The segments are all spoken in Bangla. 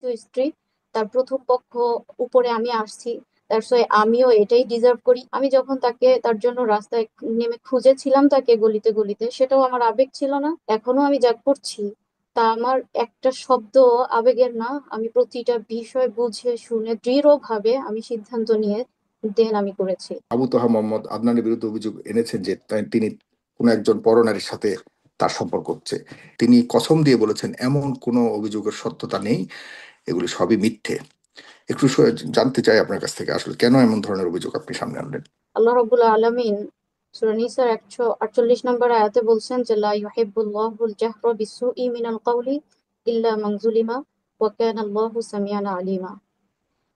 দ্বিতীয় স্ত্রী, তার প্রথম পক্ষ উপরে আমি আসছি। দ্যাটস ওয়াই আমিও এটাই ডিজার্ভ করি। আমি যখন তাকে তার জন্য রাস্তায় নেমে খুঁজেছিলাম তাকে গলিতে গলিতে, সেটাও আমার আবেগ ছিল না। এখনো আমি যা করছি তা আমার একটা শব্দ আবেগের না। আমি প্রতিটা বিষয় বুঝে শুনে দৃঢ়ভাবে আমি সিদ্ধান্ত নিয়ে দেন আমি করেছি। আবু তোহা মোহাম্মদ আদনানের বিরুদ্ধে অভিযোগ এনেছেন যে তিনি কোনো একজন পরনারীর সাথে তার সম্পর্ক হচ্ছে। তিনি কসম দিয়ে বলেছেন এমন কোনো অভিযোগের সত্যতা নেই, এগুলি সবই মিথ্যে। একটু জানতে চাই আপনার কাছ থেকে আসলে কেন এমন ধরনের অভিযোগ আপনি সামনে আনলেন। আল্লাহ রাব্বুল আলামিন সূরা নিসার 148 নম্বর আয়াতে বলছেন যে লা ইউহিব্বুল্লাহুল জাহরা বিসসুই মিনাল কাওলি ইল্লা মান যুলিমা ওয়া কানা আল্লাহু সামিআন আলিমা।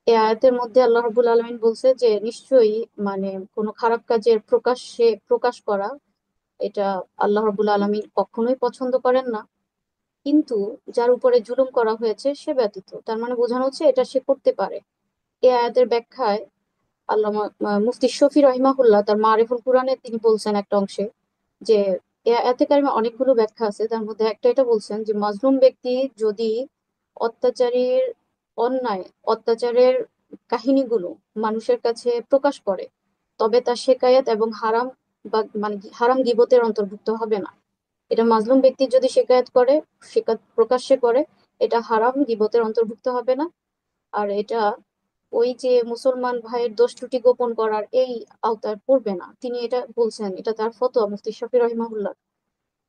এই আয়াতের মধ্যে আল্লাহ রাব্বুল আলামিন বলছে যে নিশ্চয়ই মানে কোনো খারাপ কাজের প্রকাশ্যে প্রকাশ করা, এটা আল্লাহ রাব্বুল আলামিন কখনোই পছন্দ করেন না। কিন্তু যার উপরে জুলুম করা হয়েছে সে ব্যতীত, তার মানে বোঝানো হচ্ছে এটা সে করতে পারে। এই আয়াতের ব্যাখ্যায় আল্লামা মুফতি শফি রহিমাহুল্লাহ তার মারিফুল কুরআনে তিনি বলছেন একটা অংশে যে এ আয়াতে কারিমে অনেকগুলো ব্যাখ্যা আছে, তার মধ্যে একটা এটা বলছেন যে মাজলুম ব্যক্তি যদি অত্যাচারীর অন্যায় অত্যাচারের কাহিনীগুলো মানুষের কাছে প্রকাশ করে, তবে তা শেকায়েত এবং হারাম বা মানে হারাম গীবতের অন্তর্ভুক্ত হবে না। এটা মাজলুম ব্যক্তি যদি শেকায়েত করে, শেকায়ত প্রকাশ্যে করে, এটা হারাম গীবতের অন্তর্ভুক্ত হবে না। আর এটা ওই যে মুসলমান ভাইয়ের দোষ ত্রুটি গোপন করার এই আওতায় পড়বে না। তিনি এটা বলছেন, এটা তার ফতোয়া মুফতি শফি রহিমাহুল্লাহ।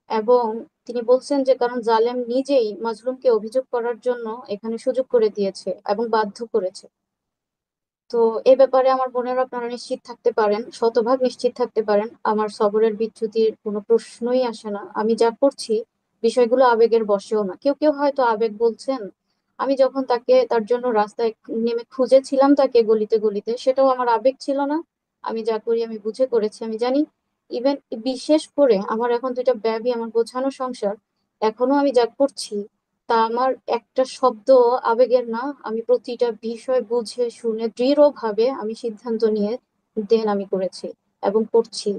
এবং তিনি বলছেন যে কারণ জালেম নিজেই মাজলুমকে অভিযোগ করার জন্য এখানে সুযোগ করে দিয়েছে এবং বাধ্য করেছে। তো এ ব্যাপারে আমার বোনেরা আপনারা নিশ্চিত থাকতে পারেন, শতভাগ নিশ্চিত থাকতে পারেন, আমার সবরের বিচ্যুতির কোনো প্রশ্নই আসে না। আমি যা করছি বিষয়গুলো আবেগের বশেও না। কেউ কেউ হয়তো আবেগ বলছেন, আমি যখন তাকে তার জন্য রাস্তায় নেমে খুঁজেছিলাম তাকে গলিতে গলিতে, সেটাও আমার আবেগ ছিল না। আমি যা করি আমি বুঝে করেছি, আমি জানি। ইভেন বিশেষ করে আমার এখন দুইটা বেবি, আমার গোছানো সংসার, এখনো আমি যা করছি তা আমার একটা শব্দ আবেগের না। আমি প্রতিটা বিষয় বুঝে শুনে দৃঢ়ভাবে আমি সিদ্ধান্ত নিয়ে দেন আমি করেছি এবং করছি।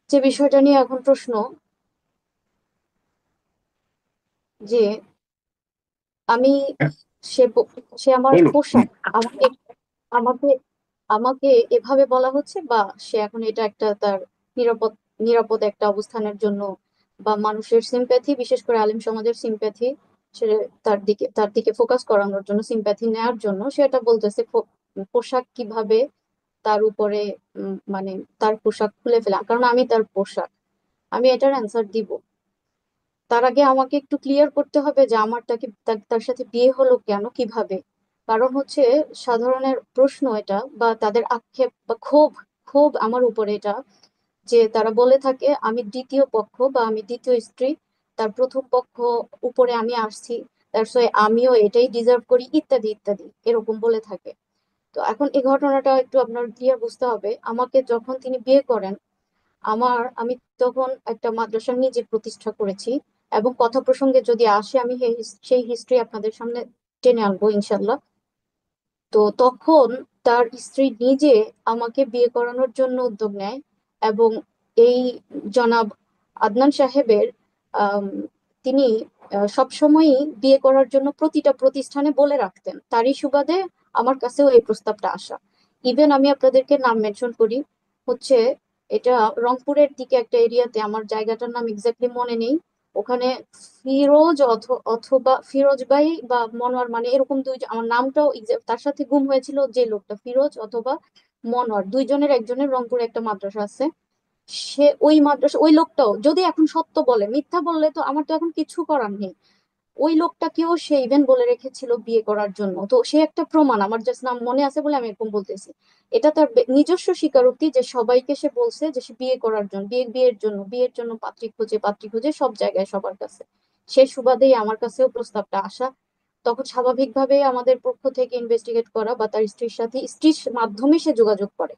যে বিষয়টা নিয়ে এখন প্রশ্ন, যে আমি সে সে আমার বলুন। পোশাক, আমাকে আমাকে আমাকে এভাবে বলা হচ্ছে, বা সে এখন এটা একটা তার নিরাপদ নিরাপদ একটা অবস্থানের জন্য বা মানুষের সিম্প্যাথি, বিশেষ করে আলেম সমাজের সিম্প্যাথি, সে তার দিকে ফোকাস করানোর জন্য, সিম্প্যাথি নেয়ার জন্য সে এটা বলতেছে পোশাক কিভাবে তার উপরে মানে তার পোশাক খুলে ফেলা, কারণ আমি তার পোশাক। আমি এটার অ্যান্সার দিব। তার আগে আমাকে একটু ক্লিয়ার করতে হবে যে আমার তার সাথে বিয়ে হলো কেন, কিভাবে। কারণ হচ্ছে সাধারণের প্রশ্ন এটা, বা তাদের আক্ষেপ বা ক্ষোভ, ক্ষোভ আমার উপরে এটা, যে তারা বলে থাকে আমি দ্বিতীয় পক্ষ বা আমি দ্বিতীয় স্ত্রী, তার প্রথম পক্ষ উপরে আমি আসছি, দ্যাটস ওয়াই আমিও এটাই ডিজার্ভ করি, ইত্যাদি ইত্যাদি এরকম বলে থাকে। তো এখন এই ঘটনাটা একটু আপনার ক্লিয়ার বুঝতে হবে। আমাকে যখন তিনি বিয়ে করেন, আমি তখন একটা মাদ্রাসা নিজে প্রতিষ্ঠা করেছি। এবং কথা প্রসঙ্গে যদি আসে আমি সেই হিস্ট্রি আপনাদের সামনে টেনে আনবো ইনশাল্লাহ। তো তখন তার স্ত্রী নিজে আমাকে বিয়ে করানোর জন্য উদ্যোগ নেয়। এবং এই জনাব আদনান সাহেবের আম, তিনি সবসময়ই বিয়ে করার জন্য প্রতিটা প্রতিষ্ঠানে বলে রাখতেন, তারই সুবাদে আমার কাছেও এই প্রস্তাবটা আসা। ইভেন আমি আপনাদেরকে নাম মেনশন করি, হচ্ছে এটা রংপুরের দিকে একটা এরিয়াতে, আমার জায়গাটার নাম এক্স্যাক্টলি মনে নেই। ওখানে ফিরোজ অথবা ফিরোজ ভাই বা মনোয়ার, মানে এরকম দুইজন, আমার নামটাও তার সাথে গুম হয়েছিল যে লোকটা, ফিরোজ অথবা মনোয়ার, দুইজনের একজনের রংপুরে একটা মাদ্রাসা আছে। সে ওই মাদ্রাসা, ওই লোকটাও যদি এখন সত্য বলে, মিথ্যা বললে তো আমার তো এখন কিছু করার নেই। ওই লোকটাকেও সে ইভেন বলে রেখেছিল বিয়ে করার জন্য। তো সে একটা প্রমাণ, আমার জাস্ট নাম মনে আছে বলে আমি এরকম বলতেছি। এটা তার নিজস্ব স্বীকারোক্তি যে সবাইকে সে বলছে যে সে বিয়ে করার জন্য, বিয়ের জন্য পাত্রী খুঁজে সব জায়গায় সবার কাছে। সেই সুবাদেই আমার কাছেও প্রস্তাবটা আসা। তখন স্বাভাবিকভাবে আমাদের পক্ষ থেকে ইনভেস্টিগেট করা, বা তার স্ত্রীর মাধ্যমে সে যোগাযোগ করে,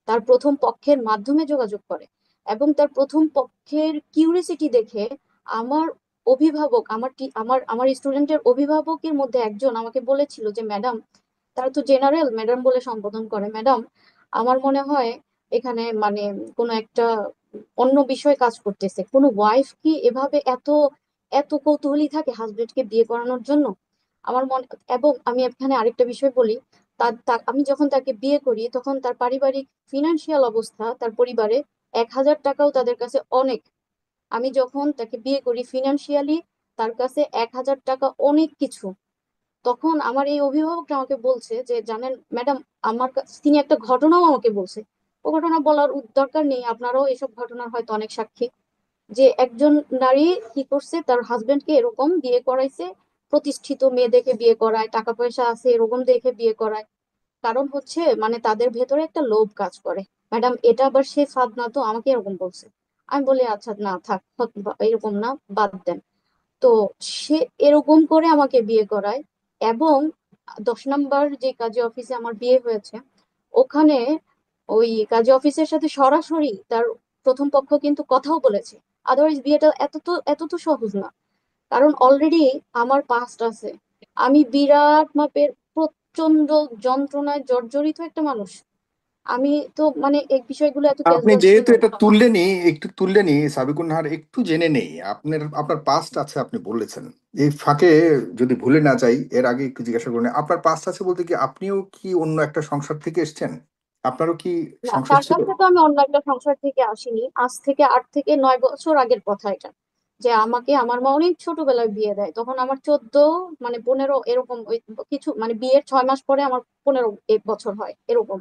তার প্রথম পক্ষের মাধ্যমে যোগাযোগ করে। এবং তার প্রথম পক্ষের কিউরিসিটি দেখে আমার অভিভাবক, আমার স্টুডেন্টের অভিভাবকের মধ্যে একজন আমাকে বলেছিল যে ম্যাডাম, তারা তো জেনারেল ম্যাডাম বলে সম্বোধন করে, ম্যাডাম আমার মনে হয় এখানে মানে কোনো একটা অন্য বিষয় কাজ করতেছে। কোনো ওয়াইফ কি এভাবে এত এত কৌতূহলী থাকে হাজবেন্ডকে বিয়ে করানোর জন্য? আমার মনে, এবং আমি এখানে আরেকটা বিষয় বলি, আমি যখন তাকে বিয়ে করি তখন তার পারিবারিক ফিনান্সিয়াল অবস্থা, তার পরিবারে 1,000 টাকাও তাদের কাছে অনেক। আমি যখন তাকে বিয়ে করি ফিনান্সিয়ালি তার কাছে 1,000 টাকা অনেক কিছু। তখন আমার এই অভিভাবকটা আমাকে বলছে যে জানেন ম্যাডাম, আমার কাছে তিনি একটা ঘটনাও আমাকে বলছে। ও ঘটনা বলার দরকার নেই, আপনারাও এসব ঘটনার হয়তো অনেক সাক্ষী, যে একজন নারী কি করছে, তার হাজবেন্ডকে এরকম বিয়ে করাইছে, প্রতিষ্ঠিত মেয়ে দেখে বিয়ে করায়, টাকা পয়সা আছে এরকম দেখে বিয়ে করায়। কারণ হচ্ছে মানে তাদের ভেতরে একটা লোভ কাজ করে। ম্যাডাম এটা আবার সে ফাঁদ না তো, আমাকে এরকম বলছে। আমি বলি আচ্ছা না থাক, এরকম না, বাদ দেন। তো সে এরকম করে আমাকে বিয়ে করায়। এবং 10 নম্বর যে কাজী অফিসে আমার বিয়ে হয়েছে, ওখানে ওই কাজী অফিসের সাথে সরাসরি তার প্রথম পক্ষ কিন্তু কথাও বলেছে। আদারওয়াইজ বিয়েটা এত তো সহজ না। কারণ অলরেডি আমার পাস্ট আছে। আমি বিরাট মাপের প্রচন্ড যন্ত্রণায় জর্জরিত একটা মানুষ। আমি তো মানে এই বিষয়গুলো এত আপনি ক্যাজুয়ালি যেহেতু নই। এটা তুললেনই, একটু তুললেনই সাবিকুন নাহার, একটু জেনে নেই আপনার আপনার পাস্ট আছে আপনি বলেছেন। এই ফাঁকে যদি ভুলে না যাই, এর আগে একটু জিজ্ঞাসা করুন, আপনার পাস্ট আছে বলতে কি আপনিও কি অন্য একটা সংসার থেকে এসেছেন? আপনারও কি না, সংসার তার ছিল? কাছে তো আমি অন্য একটা সংসার থেকে আসিনি। আজ থেকে 8 থেকে 9 বছর আগের কথা এটা। যে আমাকে আমার মা অনেক ছোটবেলায় বিয়ে দেয়, তখন আমার 14 মানে 15 এরকম ওই কিছু, মানে বিয়ের 6 মাস পরে আমার 15 বছর হয় এরকম।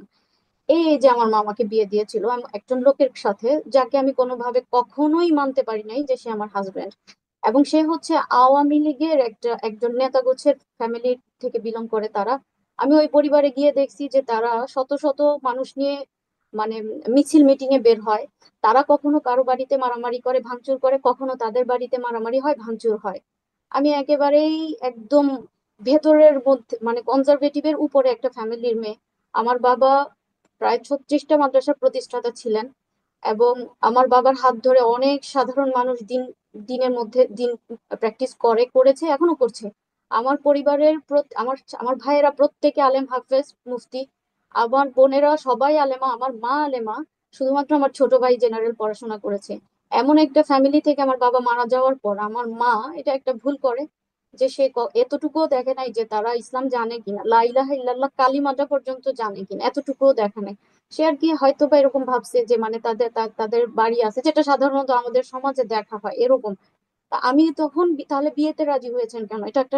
এই যে আমার মা আমাকে বিয়ে দিয়েছিল একজন লোকের সাথে, যাকে আমি কোনোভাবে কখনোই মানতে পারি নাই যে সে আমার হাজবেন্ড। এবং সে হচ্ছে আওয়ামী লীগের একজন নেতা গোছের ফ্যামিলি থেকে বিলং করে তারা। আমি ওই পরিবারে গিয়ে দেখছি যে তারা শত শত মানুষ নিয়ে মানে মিছিল মিটিং এ বের হয়। তারা কখনো কারো বাড়িতে মারামারি করে ভাঙচুর করে, কখনো তাদের বাড়িতে মারামারি হয় ভাঙচুর হয়। আমি একেবারেই একদম ভেতরের মধ্যে মানে কনজারভেটিভের উপরে একটা ফ্যামিলির মেয়ে। আমার বাবা প্রায় 36টা মাদ্রাসার প্রতিষ্ঠাতা ছিলেন। এবং আমার বাবার হাত ধরে অনেক সাধারণ মানুষ দিনের মধ্যে দিন প্র্যাকটিস করেছে এখনো করছে। আমার পরিবারের আমার আমার ভাইয়েরা প্রত্যেকে আলেম হাফেজ মুফতি। আমার বোনেরা সবাই আলেমা, আমার মা আলেমা। শুধুমাত্র আমার ছোট ভাই জেনারেল পড়াশোনা করেছে। এমন একটা ফ্যামিলি থেকে আমার বাবা মারা যাওয়ার পর আমার মা এটা একটা ভুল করে, যে সে এতটুকুও দেখে নাই যে তারা ইসলাম জানে কিনা, লা ইলাহা ইল্লাল্লাহ কালিমাটা পর্যন্ত জানে কিনা, এতটুকুও দেখে নাই। সে আর কি হয়তো বা এরকম ভাবছে যে মানে তাদের বাড়ি আছে, যেটা সাধারণত আমাদের সমাজে দেখা হয় এরকম। তা আমি তখন তাহলে বিয়েতে রাজি হয়েছেন কেন, এটা একটা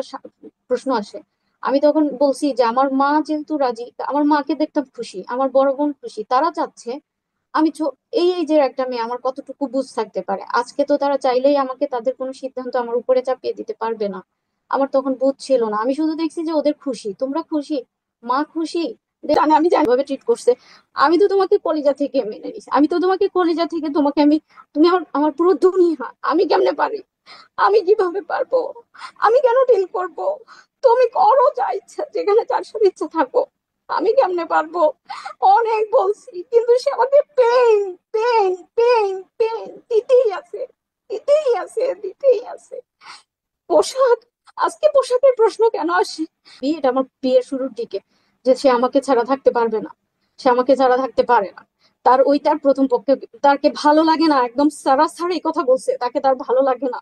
প্রশ্ন আসে। আমি তখন বলছি যে আমার মা যেহেতু রাজি, আমার মাকে দেখতাম খুশি, আমার বড় বোন খুশি, তারা চাচ্ছে আমি এই এই যে একটা মেয়ে আমার কতটুকু বুঝ থাকতে পারে। আজকে তো তারা চাইলেই আমাকে তাদের কোনো সিদ্ধান্ত আমার উপরে চাপিয়ে দিতে পারবে না। আমার তখন বুঝ ছিল না, আমি শুধু দেখছি যে ওদের খুশি, তোমরা খুশি, মা খুশি, জানে আমি জানি ভাবে ট্রিট করছে। আমি তো তোমাকে কলিজা থেকে মেনে নিছি, আমি তো তোমাকে কলিজা থেকে তোমাকে আমি, তুমি আমার আমার পুরো দুনিয়া। আমি কেমনে পারি, আমি কিভাবে পারবো, আমি কেন ডিল করব, তুমি করো যা ইচ্ছা, যেখানে যার সাথে ইচ্ছা থাকো, আমি কেমনে পারবো। অনেক বলছি কিন্তু সে আমাকে পেইন পেইন পেইন পেইন দিতেই আছে, দিতেই আছে। পোশাক, আজকে পোশাকের প্রশ্ন কেন আসে, বিয়েটা আমার বিয়ের শুরুর দিকে, যে সে আমাকে ছাড়া থাকতে পারবে না, সে আমাকে ছাড়া থাকতে পারে না। তার প্রথম পক্ষে তাকে ভালো লাগে না, একদম সারাসারি কথা বলছে, তাকে তার ভালো লাগে না,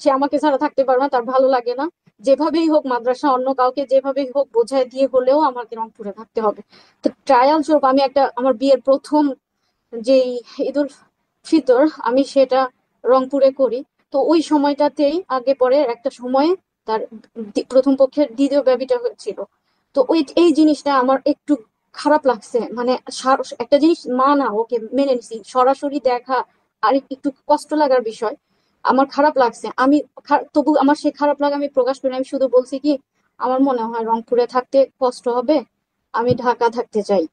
সে আমাকে ছাড়া থাকতে পারবে না, তার ভালো লাগে না। যেভাবেই হোক মাদ্রাসা অন্য কাউকে যেভাবেই হোক বোঝায় দিয়ে হলেও আমাকে রংপুরে থাকতে হবে। তো ট্রায়াল স্বরূপ আমি একটা আমার বিয়ের প্রথম যেই ঈদুল ফিতর আমি সেটা রংপুরে করি। তো ওই সময়টাতেই আগে পরে একটা সময়ে তার প্রথম পক্ষের দ্বিতীয় বেবিটা হয়েছিল। তো ওই এই জিনিসটা আমার একটু খারাপ লাগছে, মানে একটা জিনিস মা না ওকে মেনে নিছি, সরাসরি দেখা আর একটু কষ্ট লাগার বিষয়। আমার খারাপ লাগছে, আমি তবু আমার সে খারাপ লাগা আমি প্রকাশ করি না। আমি শুধু বলছি কি আমার মনে হয় রংপুরে থাকতে কষ্ট হবে, আমি ঢাকা থাকতে চাই,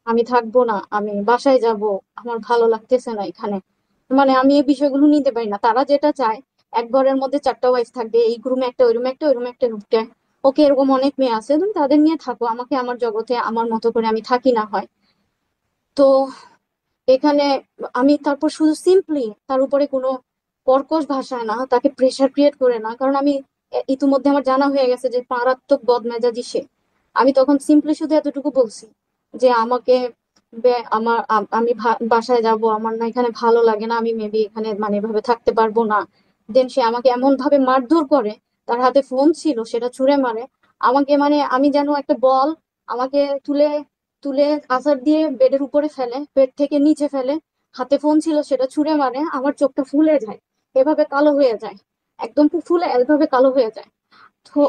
আমি থাকবো না, আমি বাসায় যাব, আমার ভালো লাগতেছে না এখানে। মানে আমি এই বিষয়গুলো নিতে পারি না। তারা যেটা চায় এক ঘরের মধ্যে 4টা ওয়াইফ থাকবে, এই রুমে একটা ওই রুমে একটা ওই রুমে একটা ঢুকতে। ওকে এরকম অনেক মেয়ে আছে, তুমি তাদের নিয়ে থাকো, আমাকে আমার জগতে আমার মতো করে আমি থাকি না হয়। তো এখানে আমি তারপর শুধু সিম্পলি তার উপরে কোনো কর্কশ ভাষায় না, তাকে প্রেশার ক্রিয়েট করে না, কারণ আমি ইতিমধ্যে আমার জানা হয়ে গেছে যে মারাত্মক বদমেজাজি সে। আমি তখন সিম্পলি শুধু এতটুকু বলছি যে আমাকে আমি বাসায় যাব, আমার না এখানে ভালো লাগে না, আমি মেবি এখানে মানে এভাবে থাকতে পারবো না। দেন সে আমাকে এমন ভাবে মারধর করে, তার হাতে ফোন ছিল, সেটা ছুঁড়ে মারে আমাকে, মানে আমি যেন একটা বল, আমাকে তুলে তুলে আছাড় দিয়ে বেডের উপরে ফেলে, বেড থেকে নিচে ফেলে, হাতে ফোন ছিল সেটা ছুঁড়ে মারে, আমার চোখটা ফুলে যায়, এভাবে কালো হয়ে যায়, একদম ফুলে এভাবে কালো হয়ে যায়। তো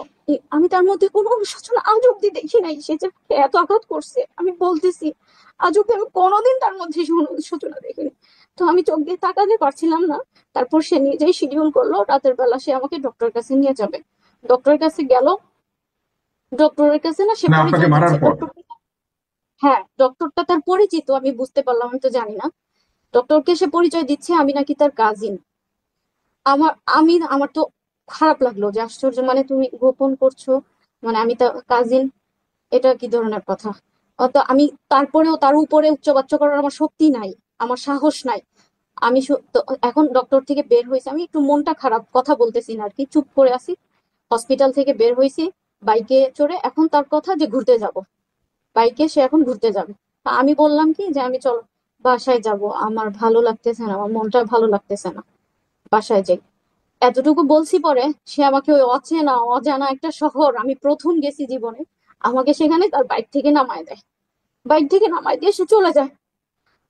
আমি তার মধ্যে কোনো অনুশোচনা আজ অব্দি দেখি নাই, সে যে এত আঘাত করছে আমি বলতেছি, আজ অব্দি আমি কোনোদিন তার মধ্যে কোনো অনুশোচনা দেখিনি। তো আমি চোখ দিয়ে তাকাতে পারছিলাম না। তারপর সে নিজেই শিডিউল করলো রাতের বেলা সে আমাকে ডক্টরের কাছে নিয়ে যাবে। ডক্টরের কাছে গেল, ডক্টরের কাছে না সে মানে আপনাকে পরিচয় মারার দিচ্ছে পর? ডক্টর। হ্যাঁ, ডক্টরটা তার পরিচিত, আমি বুঝতে পারলাম, আমি তো জানি না। ডক্টরকে সে পরিচয় দিচ্ছে আমি নাকি তার কাজিন। আমার তো খারাপ লাগলো যে আশ্চর্য, মানে তুমি গোপন করছো, মানে আমি তার কাজিন, এটা কি ধরনের কথা? তো আমি তারপরেও তার উপরে উচ্চবাচ্য করার আমার শক্তি নাই, আমার সাহস নাই। তো এখন ডক্টর থেকে বের হয়েছে, আমি একটু মনটা খারাপ, কথা বলতেছি না আর কি, চুপ করে আছি। হসপিটাল থেকে বের হয়েছি বাইকে চড়ে, এখন তার কথা যে ঘুরতে যাব, বাইকে সে এখন ঘুরতে যাবে। তা আমি বললাম কি যে আমি চলো বাসায় যাব, আমার ভালো লাগতেছে না, আমার মনটা ভালো লাগতেছে না, বাসায় যাই। এতটুকু বলছি, পরে সে আমাকে ওই অচেনা অজানা একটা শহর, আমি প্রথম গেছি জীবনে, আমাকে সেখানে তার বাইক থেকে নামায় দেয়। বাইক থেকে নামায় দিয়ে সে চলে যায়।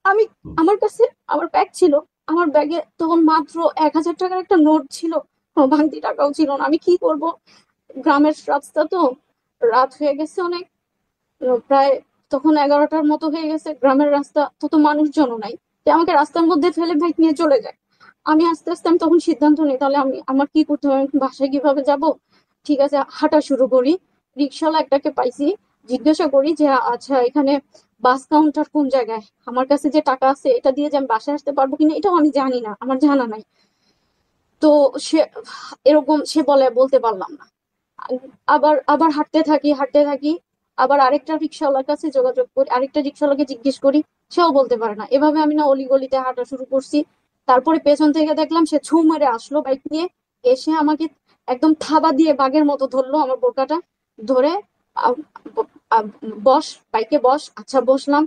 আমি, আমার কাছে আমার ব্যাগ ছিল, আমার ব্যাগে তখন মাত্র 1,000 টাকার একটা নোট ছিল, কোনো ভাঙতি টাকাও ছিল না। আমি কি করব, গ্রামের রাস্তা তো, রাত হয়ে গেছে অনেক, প্রায় তখন 11টার মতো হয়ে গেছে, গ্রামের রাস্তা তো তো মানুষজনও নাই, যে আমাকে রাস্তার মধ্যে ফেলে বাইক নিয়ে চলে যায়। আমি আস্তে আস্তে আমি তখন সিদ্ধান্ত নিই, তাহলে আমার কি করতে হবে, আমি বাসায় কিভাবে যাব। ঠিক আছে, হাঁটা শুরু করি। রিক্সাওয়ালা একটাকে পাইছি, জিজ্ঞাসা করি যে আচ্ছা এখানে বাস কাউন্টার কোন জায়গায়, আমার কাছে যে টাকা আছে এটা দিয়ে যে আমি বাসায় আসতে পারবো কিনা এটাও আমি জানি না, আমার জানা নাই। তো সে এরকম সে বলতে পারলাম না। আবার আবার হাঁটতে থাকি, আবার আরেকটা রিক্সাওয়ালার কাছে যোগাযোগ করি, আরেকটা রিক্সাওয়ালাকে জিজ্ঞেস করি, সেও বলতে পারে না। এভাবে আমি না অলিগলিতে হাঁটা শুরু করছি। তারপরে পেছন থেকে দেখলাম সে ছু মেরে আসলো বাইক নিয়ে, এসে আমাকে একদম থাবা দিয়ে বাঘের মতো ধরলো আমার বোরকাটা ধরে। আ- আ- বস, বাইকে বস। আচ্ছা বসলাম।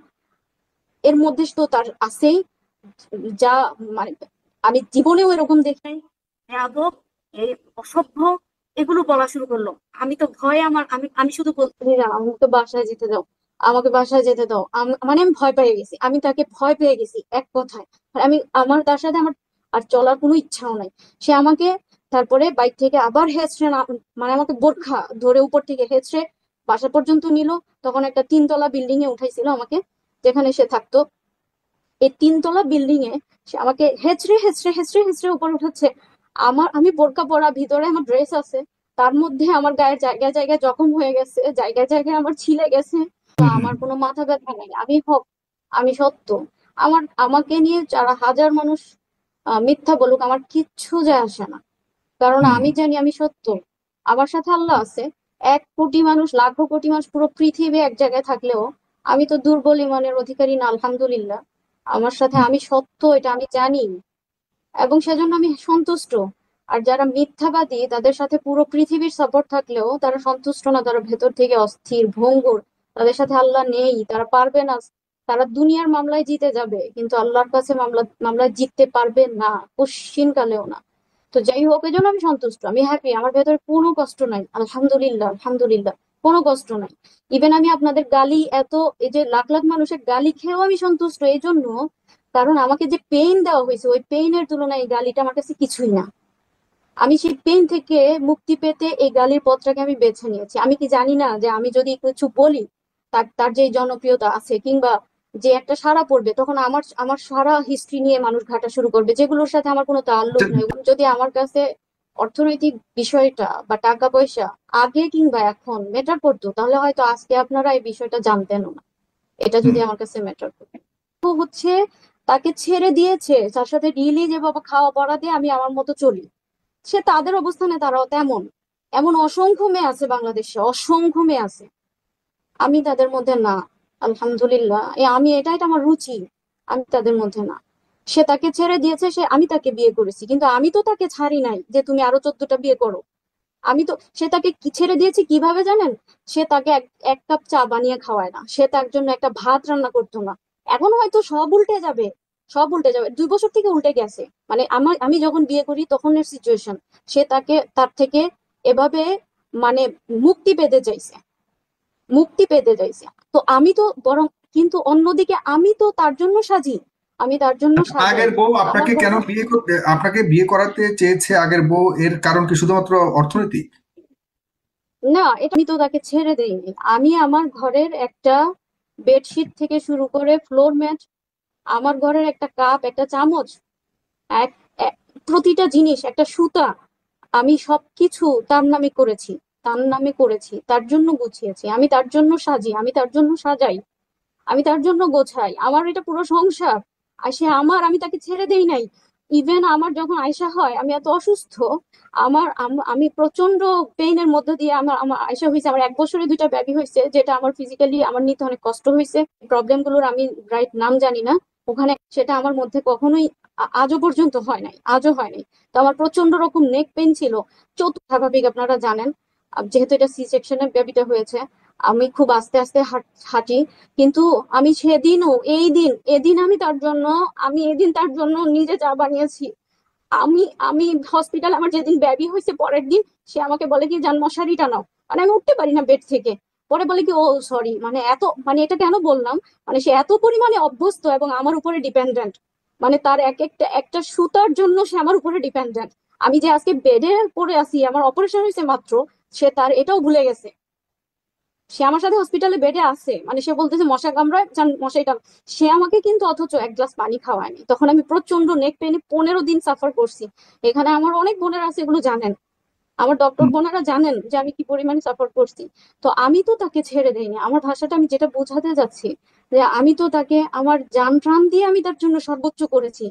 এর মধ্যে তো তার আছেই যা, মানে আমি জীবনেও এরকম দেখি নাই, বেয়াদব, এই অসভ্য, এগুলো বলা শুরু করলো। আমি তো ভয়ে আমি আমি শুধু বলতে আমাকে তো বাসায় যেতে দাও, আমাকে বাসায় যেতে দাও। মানে আমি ভয় পেয়ে গেছি, আমি তাকে ভয় পেয়ে গেছি এক কথায়। আর আমি, আমার তার সাথে আমার আর চলার কোনো ইচ্ছাও নাই। সে আমাকে তারপরে বাইক থেকে আবার হেঁচড়ে মানে আমাকে বোরখা ধরে উপর থেকে হেঁচড়ে বাসা পর্যন্ত নিল। তখন একটা 3 তলা বিল্ডিং এ উঠাইছিল আমাকে, যেখানে সে থাকতো। এই 3 তলা বিল্ডিং এ সে আমাকে হেঁচড়ে হেঁচড়ে হেঁচড়ে হেঁচড়ে উপরে উঠাচ্ছে। আমি বোরকা পরা, ভিতরে আমার ড্রেস আছে, তার মধ্যে আমার গায়ের জায়গায় জায়গায় জখম হয়ে গেছে, জায়গায় জায়গায় আমার ছিলে গেছে। তো আমার কোনো মাথা ব্যথা নেই, আমি সত্য। আমাকে নিয়ে যারা হাজার মানুষ মিথ্যা বলুক, আমার কিচ্ছু যায় আসে না, কারণ হুম। আমি জানি আমি সত্য। আমার সাথে আল্লাহ আছে। 1 কোটি মানুষ, লাখো কোটি মানুষ, পুরো পৃথিবী এক জায়গায় থাকলেও আমি তো দুর্বল ইমানের অধিকারী না, আলহামদুলিল্লাহ। আমার সাথে আমি সত্য, এটা আমি জানি, এবং সেজন্য আমি সন্তুষ্ট। আর যারা মিথ্যাবাদী তাদের সাথে পুরো পৃথিবীর সাপোর্ট থাকলেও তারা সন্তুষ্ট না, তারা ভেতর থেকে অস্থির ভঙ্গুর। তাদের সাথে আল্লাহ নেই, তারা পারবে না। তারা দুনিয়ার মামলায় জিতে যাবে কিন্তু আল্লাহর কাছে মামলায় জিততে পারবে না, কশ্চিন কালেও না। তো যাই হোক, এই জন্য আমি সন্তুষ্ট, আমি হ্যাপি, আমার ভেতরে কোনো কষ্ট নাই, আলহামদুলিল্লাহ আলহামদুলিল্লাহ, কোনো কষ্ট নাই। ইভেন আমি আপনাদের গালি, এই যে লাখ লাখ মানুষের গালি খেয়েও আমি সন্তুষ্ট, এই জন্য কারণ আমাকে যে পেইন দেওয়া হয়েছে ওই পেইনের তুলনায় এই গালিটা আমার কাছে কিছুই না। আমি সেই পেইন থেকে মুক্তি পেতে এই গালির পথটাকে আমি বেছে নিয়েছি। আমি কি জানি না যে আমি যদি কিছু বলি, তার তার যে জনপ্রিয়তা আছে কিংবা যে একটা সাড়া পড়বে, তখন আমার আমার সারা হিস্ট্রি নিয়ে মানুষ ঘাটা শুরু করবে, যেগুলোর সাথে আমার কোনো তাল্লুক যে- নেই। যদি আমার কাছে অর্থনৈতিক বিষয়টা বা টাকা পয়সা আগে কিংবা এখন ম্যাটার করতো, তাহলে হয়তো আজকে আপনারা এই বিষয়টা জানতেনও না। এটা হুম। যদি আমার কাছে ম্যাটার করে, তো হচ্ছে তাকে ছেড়ে দিয়েছে, তার সাথে রিলি যে বাবা খাওয়া পড়া দিয়ে আমি আমার মতো চলি। সে তাদের অবস্থানে তারাও তেমন, এমন অসংখ্য মেয়ে আছে বাংলাদেশে, অসংখ্য মেয়ে আছে, আমি তাদের মধ্যে না। আলহামদুলিল্লাহ, এটা আমার রুচি, আমি তাদের মধ্যে না। সে তাকে ছেড়ে দিয়েছে, আমি তাকে বিয়ে করেছি, কিন্তু আমি তো তাকে ছাড়ি নাই যে তুমি আরো 14টা বিয়ে করো। সে তাকে ছেড়ে দিয়েছে কিভাবে জানেন? সে তাকে এক কাপ চা বানিয়ে খাওয়ায় না, সে তার জন্য একটা ভাত রান্না করতো না। এখন হয়তো সব উল্টে যাবে, সব উল্টে যাবে, 2 বছর থেকে উল্টে গেছে। মানে আমি যখন বিয়ে করি তখনের সিচুয়েশন, সে তার থেকে এভাবে মানে মুক্তি পেতে চাইছে, মুক্তি পেতে চাইছে। তো আমি তো বরং, কিন্তু অন্যদিকে আমি তো তার জন্য সাজি, আমি তার জন্য আচ্ছা, সাজাই। আগের বউ আমার আপনাকে কেন ঘরে বিয়ে করতে, আপনাকে বিয়ে করাতে চেয়েছে আগের বউ, এর কারণ কি শুধুমাত্র অর্থনৈতিক? না, এটা আমি তো তাকে ছেড়ে দেইনি। আমি আমার ঘরের একটা বেডশিট থেকে শুরু করে ফ্লোর ম্যাট, আমার ঘরের একটা কাপ, একটা চামচ, এক এক- প্রতিটা জিনিস, একটা সুতা, আমি সবকিছু তার নামে করেছি, তার নামে করেছি, তার জন্য গুছিয়েছি, আমি তার জন্য সাজি, আমি তার জন্য সাজাই, আমি তার জন্য গোছাই। আমার এটা পুরো সংসার। আর সে আমার, আমি তাকে ছেড়ে দেই নাই। ইভেন আমার যখন আয়সা হয়, আমি এত অসুস্থ, আমি প্রচন্ড পেইনের মধ্য দিয়ে আমার আমার আয়সা হয়েছে। আমার 1 বছরে 2টা বেবি হয়েছে, যেটা আমার ফিজিক্যালি আমার নিতে অনেক কষ্ট হয়েছে। প্রবলেম গুলোর আমি রাইট নাম জানি না ওখানে, সেটা আমার মধ্যে কখনোই আজও পর্যন্ত হয় নাই, আজও হয় নাই। তো আমার প্রচন্ড রকম নেক পেইন ছিল, স্বাভাবিক, আপনারা জানেন। যেহেতু এটা সি সেকশনের বেবিটা হয়েছে, আমি খুব আস্তে আস্তে হাঁটি। কিন্তু আমি সেদিনও, এই দিন, এদিন আমি তার জন্য, আমি এদিন তার জন্য নিজে চা বানিয়েছি। আমি আমি হসপিটাল, আমার যেদিন বেবি হয়েছে পরের দিন সে আমাকে বলে কি, যান মশারি টানাও। মানে আমি উঠতে পারি না বেড থেকে। পরে বলে কি, ও সরি, মানে এত, মানে এটা কেন বললাম, মানে সে এত পরিমাণে অভ্যস্ত এবং আমার উপরে ডিপেন্ডেন্ট। মানে তার এক একটা একটা সুতার জন্য সে আমার উপরে ডিপেন্ডেন্ট। আমি যে আজকে বেডে পড়ে আছি, আমার অপারেশন হয়েছে মাত্র, সে তার এটাও ভুলে গেছে। সে আমার সাথে হসপিটালে বেডে আছে, মানে সে বলতেছে মশা কামড়ায়, যান মশাই টান। সে আমাকে কিন্তু অথচ 1 গ্লাস পানি খাওয়ায়নি। তখন আমি প্রচন্ড নেক পেনে 15 দিন সাফার করছি। এখানে আমার অনেক বোনেরা আছে, এগুলো জানেন, আমার ডক্টর হুম। বোনেরা জানেন যে আমি কি পরিমাণে সাফার করছি। তো আমি তো তাকে ছেড়ে দেইনি। আমার ভাষাটা আমি যেটা বোঝাতে যাচ্ছি, যে আমি তো তাকে আমার জান প্রাণ দিয়ে আমি তার জন্য সর্বোচ্চ করেছি।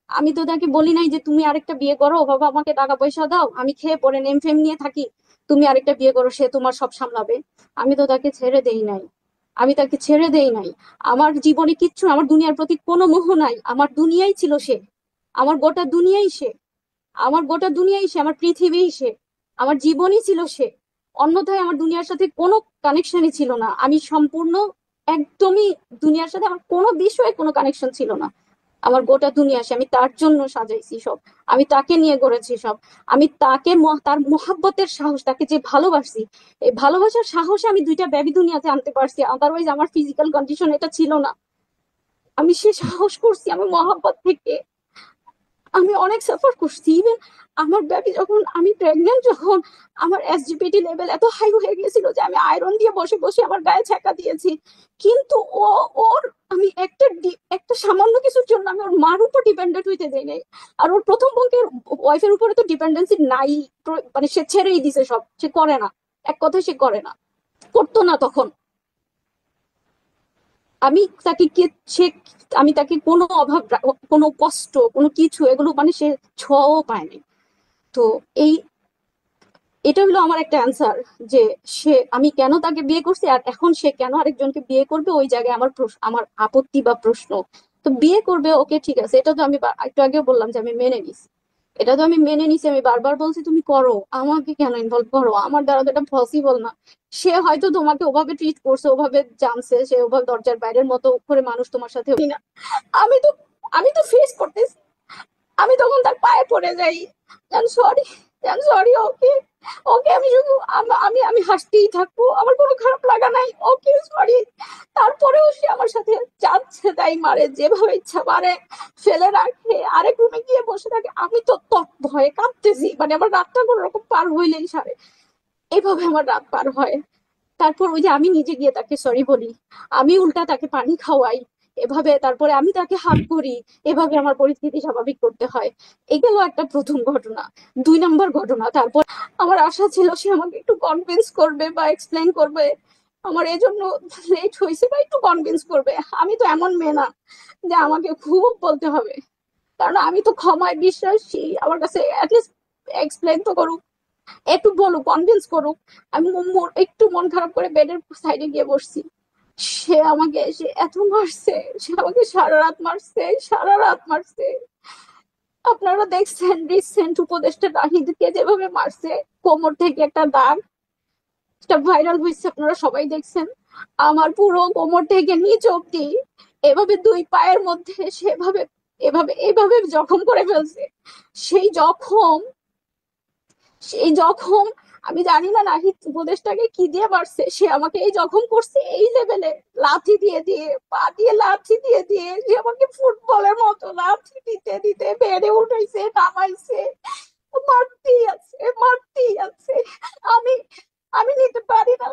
আমি তো তাকে বলি নাই যে তুমি আরেকটা বিয়ে করো বাবা, আমাকে টাকা পয়সা দাও, আমি খেয়ে পরে নেম ফেম নিয়ে থাকি, তুমি আরেকটা বিয়ে করো, সে তোমার সব সামলাবে। আমি তো তাকে ছেড়ে দেই নাই, আমি তাকে ছেড়ে দেই নাই। আমার জীবনে কিচ্ছু, আমার দুনিয়ার প্রতি কোনো মোহ নাই, আমার দুনিয়াই ছিল সে, আমার গোটা দুনিয়াই সে, আমার গোটা দুনিয়াই সে, আমার পৃথিবীই সে, আমার জীবনই ছিল সে। অন্যথায় আমার দুনিয়ার সাথে কোনো কানেকশনই ছিল না। আমি সম্পূর্ণ, একদমই দুনিয়ার সাথে আমার কোনো বিষয়ে কোনো কানেকশন ছিল না। আমার গোটা দুনিয়া সে, আমি তার জন্য সাজাইছি সব, আমি তাকে নিয়ে গড়েছি সব। আমি তাকে তার মোহাব্বতের সাহস, তাকে যে ভালোবাসি, এই ভালোবাসার সাহসে আমি 2টা বেবি দুনিয়াতে আনতে পারছি, আদারওয়াইজ আমার ফিজিক্যাল কন্ডিশন এটা ছিল না। আমি সে সাহস করছি আমার মোহাব্বত থেকে। আমি অনেক সাফার করছি। ইভেন আমার বেবি যখন, আমি প্রেগনেন্ট যখন, আমার এসজিপিটি লেভেল এত হাই হয়ে গেছিল যে আমি আয়রন দিয়ে বসে বসে আমার গায়ে ছ্যাঁকা দিয়েছি। কিন্তু ও, ওর, আমি একটা সামান্য কিছুর জন্য আমি ওর মার উপর ডিপেন্ডেন্ট হইতে দেই নাই। আর ওর প্রথম বউকে, ওয়াইফের উপরে তো ডিপেন্ডেন্সি নাই, মানে সে ছেড়েই দিছে সব, সে করে না, এক কথায় সে করে না, করতো না তখন। আমি তাকে কে, সে, আমি তাকে কোনো অভাব, কোনো কষ্ট, কোনো কিছু, এগুলো মানে সে ছোঁয়াও পায়নি। তো এই, এটা হলো আমার একটা অ্যান্সার, যে সে, আমি কেন তাকে বিয়ে করছি আর এখন সে কেন আরেকজনকে বিয়ে করবে, ওই জায়গায় আমার আমার আপত্তি বা প্রশ্ন। তো বিয়ে করবে, ওকে ঠিক আছে, এটা তো আমি একটু আগেও বললাম যে আমি মেনে নিছি, এটা তো আমি মেনে নিছি। আমি বারবার বলছি তুমি করো, আমাকে কেন ইনভলভ করো, আমার দ্বারা তো এটা পসিবল না। সে হয়তো তোমাকে ওভাবে ট্রিট করছে, ওভাবে জানছে, সে ওভাবে দরজার বাইরের মতো করে মানুষ তোমার সাথে না। আমি তো, আমি তো ফেস করতেছি। আমি তখন তার পায়ে পড়ে যাই, সরি, সরি, ওকে, ওকে, আমি শুধু আমি আমি হাসতেই থাকবো, আমার কোনো খারাপ লাগা নাই, ওকে সরি। তারপরেও সে আমার সাথে যাচ্ছে তাই মারে, যেভাবে ইচ্ছা মারে, ফেলে রাখে, আরেক রুমে গিয়ে বসে থাকে। আমি তো ভয়ে কাঁপতেছি, মানে আমার রাতটা কোনো রকম পার হইলেই সারে, এভাবে আমার রাত পার হয়। তারপর ওই যে আমি নিজে গিয়ে তাকে সরি বলি, আমি উল্টা তাকে পানি খাওয়াই, এভাবে তারপরে আমি তাকে হাত করি, এভাবে আমার পরিস্থিতি স্বাভাবিক করতে হয়। এগুলো একটা প্রথম ঘটনা। 2 নম্বর ঘটনা, তারপর আমার আশা ছিল সে আমাকে একটু কনভিন্স করবে বা এক্সপ্লেন করবে, আমার এজন্য লেট হয়েছে, বা একটু কনভিন্স করবে। আমি তো এমন মেয়ে না যে আমাকে খুব বলতে হবে, কারণ আমি তো ক্ষমায় বিশ্বাসী। আমার কাছে অ্যাটলিস্ট এক্সপ্লেন তো করুক, একটু বলুক, কনভিন্স করুক। আমি একটু মন খারাপ করে বেডের সাইডে গিয়ে বসছি, সে আমাকে এসে এত মারছে, সে আমাকে সারা রাত মারছে, সারা রাত মারছে। আপনারা দেখছেন রিসেন্ট উপদেষ্টা নাহিদকে যেভাবে মারছে, কোমর থেকে একটা দাগ, এটা ভাইরাল হয়েছে, আপনারা সবাই দেখছেন। আমার পুরো কোমর থেকে নিচ অব্দি, এভাবে 2 পায়ের মধ্যে সেভাবে, এভাবে এভাবে জখম করে ফেলছে। সেই জখম, সেই জখম আমি জানি না নাহিদ উপদেশটাকে কি দিয়ে মারছে, সে আমাকে এই জখম করছে এই লেভেলে, লাথি দিয়ে দিয়ে, পা দিয়ে লাথি দিয়ে দিয়ে, সে আমাকে ফুটবলের মতো লাথি দিতে দিতে বেড়ে উঠাইছে, নামাইছে, মারতেই আছে, মারতেই আছে। আমি আমি নিতে পারি না।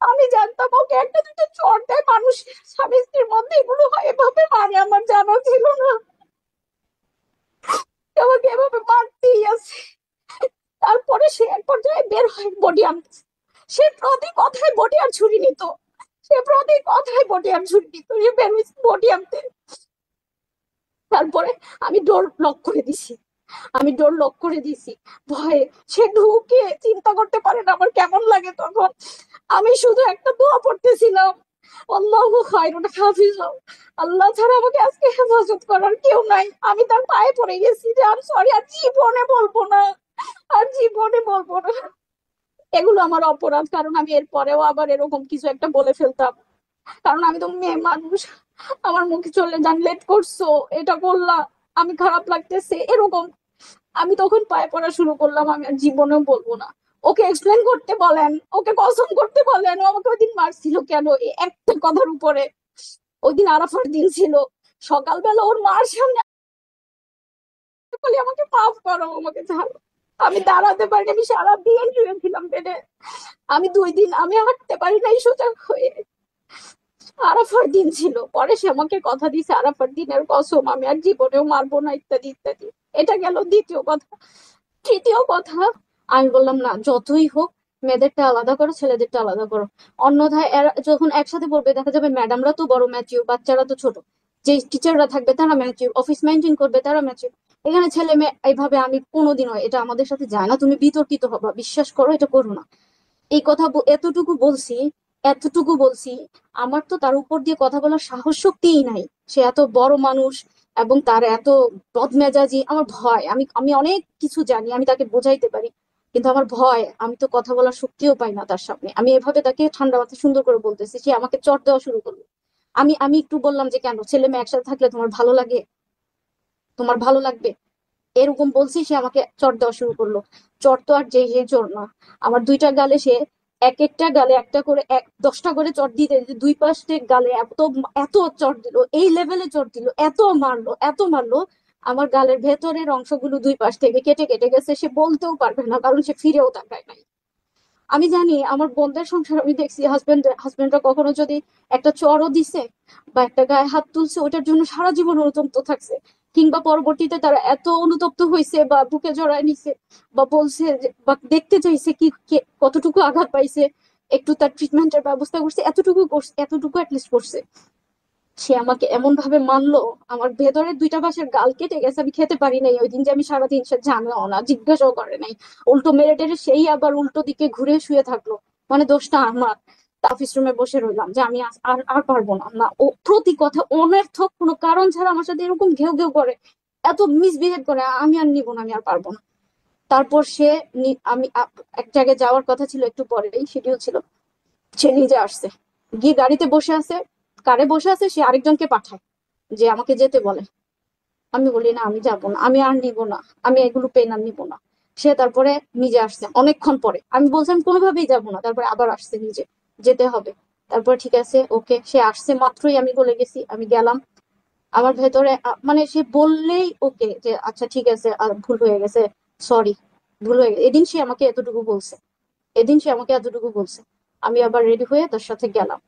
আমি জানতাম ওকে একটা দুটো চড় দেয় মানুষ, স্বামী স্ত্রীর মধ্যে এগুলো হয়, এভাবে মানে আমার জানা ছিল না। আমাকে এভাবে মারতেই আছে। তারপরে সে এক পর্যায়ে বের হয় বডি আনতে। সে প্রতি কথায় বডি আর ছুরি নিত, সে প্রতি কথায় বডি আর ছুরি নিত, সে বের হয়েছে বডি আনতে। তারপরে আমি ডোর লক করে দিছি, আমি ডোর লক করে দিছি ভয়ে। সে ঢুকে চিন্তা করতে পারে না আমার কেমন লাগে তখন। আমি শুধু একটা দোয়া পড়তেছিলাম, আল্লাহু খায়রুন হাফিজা, আল্লাহ ছাড়া আমাকে আজকে হেফাজত করার কেউ নাই। আমি তার পায়ে পড়ে গেছি যে আমি সরি, আর জীবনে বলবো না, আর জীবনে বলবো না। এগুলো আমার অপরাধ, কারণ আমি এর পরেও আবার এরকম কিছু একটা বলে ফেলতাম। কারণ আমি তো মেয়ে মানুষ, আমার মুখে চলে যান লেট করছো, এটা করলা, আমি খারাপ লাগতেছে এরকম। আমি তখন পায়ে পড়া শুরু করলাম, আমি আর জীবনেও বলবো না। ওকে এক্সপ্লেন করতে বলেন, ওকে কসম করতে বলেন, ও আমাকে ওই দিন মারছিল কেন এই একটা কথার উপরে। ওই দিন আরাফার দিন ছিল, সকালবেলা ওর মার সামনে বলি আমাকে মাফ করো, আমাকে ছাড়ো। আমি দাঁড়াতে পারিনি, আমি সারাদিন শুয়েছিলাম বেডে। আমি 2 দিন আমি হাঁটতে পারি নাই সোজা হয়ে। আরাফার দিন ছিল, পরে সে আমাকে কথা দিছে আরাফার দিনের কসম আমি আর জীবনেও মারবো না, ইত্যাদি ইত্যাদি। এটা গেল দ্বিতীয় কথা। তৃতীয় কথা, আমি বললাম না যতই হোক মেয়েদেরটা আলাদা করো, ছেলেদেরটা আলাদা করো। অন্যথায় এরা যখন একসাথে পড়বে দেখা যাবে ম্যাডামরা তো বড় ম্যাচিউর, বাচ্চারা তো ছোট। যে টিচাররা থাকবে তারা ম্যাচিউর, অফিস মেনটেন করবে তারা ম্যাচিউর। এখানে ছেলে মেয়ে এইভাবে আমি কোনোদিনও, এটা আমাদের সাথে যায় না, তুমি বিতর্কিত হবা, বিশ্বাস করো, এটা করো না। এই কথা এতটুকু বলছি, এতটুকু বলছি। আমার তো তার উপর দিয়ে কথা বলার সাহস শক্তিই নাই। সে এত বড় মানুষ এবং তার এত বদমেজাজি, আমার ভয়। আমি আমি অনেক কিছু জানি, আমি তাকে বোঝাইতে পারি, কিন্তু আমার ভয়, আমি তো কথা বলার শক্তিও পাই না তার সামনে। আমি এভাবে তাকে ঠান্ডা মাথায় সুন্দর করে বলতেছি, সে আমাকে চড় দেওয়া শুরু করলো। আমি আমি একটু বললাম যে কেন ছেলে মেয়ে একসাথে থাকলে তোমার ভালো লাগে, তোমার ভালো লাগবে, এরকম বলছি, সে আমাকে চড় দেওয়া শুরু করলো। চড় তো আর যে যে চড় না, আমার দুইটা গালে সে এক একটা গালে একটা করে 10টা করে চড় দিতে দিতে দুই পাশে গালে এত এত চড় দিল, এই লেভেলে চড় দিল, এত মারলো এত মারলো, আমার গালের ভেতরের অংশগুলো দুই পাশ থেকে কেটে কেটে গেছে। সে বলতেও পারবে না, কারণ সে ফিরেও তাকায় নাই। আমি জানি আমার বোনদের সংসার, আমি দেখছি হাজবেন্ডরা কখনো যদি একটা চড়ও দিছে বা একটা গায়ে হাত তুলছে, ওটার জন্য সারা জীবন অনুতপ্ত থাকছে, কিংবা পরবর্তীতে তারা এত অনুতপ্ত হয়েছে বা বুকে জড়ায় নিছে বা বলছে বা দেখতে চাইছে কি কতটুকু আঘাত পাইছে, একটু তার ট্রিটমেন্টের ব্যবস্থা করছে, এতটুকু করছে, এতটুকু অ্যাটলিস্ট করছে। সে আমাকে এমন ভাবে মানলো, আমার ভেতরের দুইটা পাশের গাল কেটে গেছে, আমি খেতে পারি নাই ওই দিন, যে আমি সারাদিন সে জানলাও না, জিজ্ঞাসাও করে নাই। উল্টো মেরে টেরে সেই আবার উল্টো দিকে ঘুরে শুয়ে থাকলো, মানে দোষটা আমার। অফিস রুমে বসে রইলাম যে আমি আর আর পারবো না। না, ও প্রতি কথা অনর্থক কোনো কারণ ছাড়া আমার সাথে এরকম ঘেউ ঘেউ করে, এত মিসবিহেভ করে, আমি আর নিবো না, আমি আর পারবো না। তারপর সে আমি এক জায়গায় যাওয়ার কথা ছিল, একটু পরেই শিডিউল ছিল, সে নিজে আসছে, গিয়ে গাড়িতে বসে আছে, কারে বসে আছে, সে আরেকজনকে পাঠায় যে আমাকে যেতে বলে। আমি বলি না, আমি যাব না, আমি আর নিব না, আমি এগুলো পেন আর নিব না। সে তারপরে নিজে আসছে অনেকক্ষণ পরে, আমি বলছি আমি কোনোভাবেই যাব না, তারপরে আবার আসছে নিজে, যেতে হবে। তারপর ঠিক আছে ওকে, সে আসছে মাত্রই আমি বলে গেছি, আমি গেলাম। আমার ভেতরে মানে সে বললেই ওকে যে আচ্ছা ঠিক আছে, ভুল হয়ে গেছে, সরি, ভুল হয়ে গেছে। এদিন সে আমাকে এতটুকু বলছে, এদিন সে আমাকে এতটুকু বলছে। আমি আবার রেডি হয়ে তার সাথে গেলাম।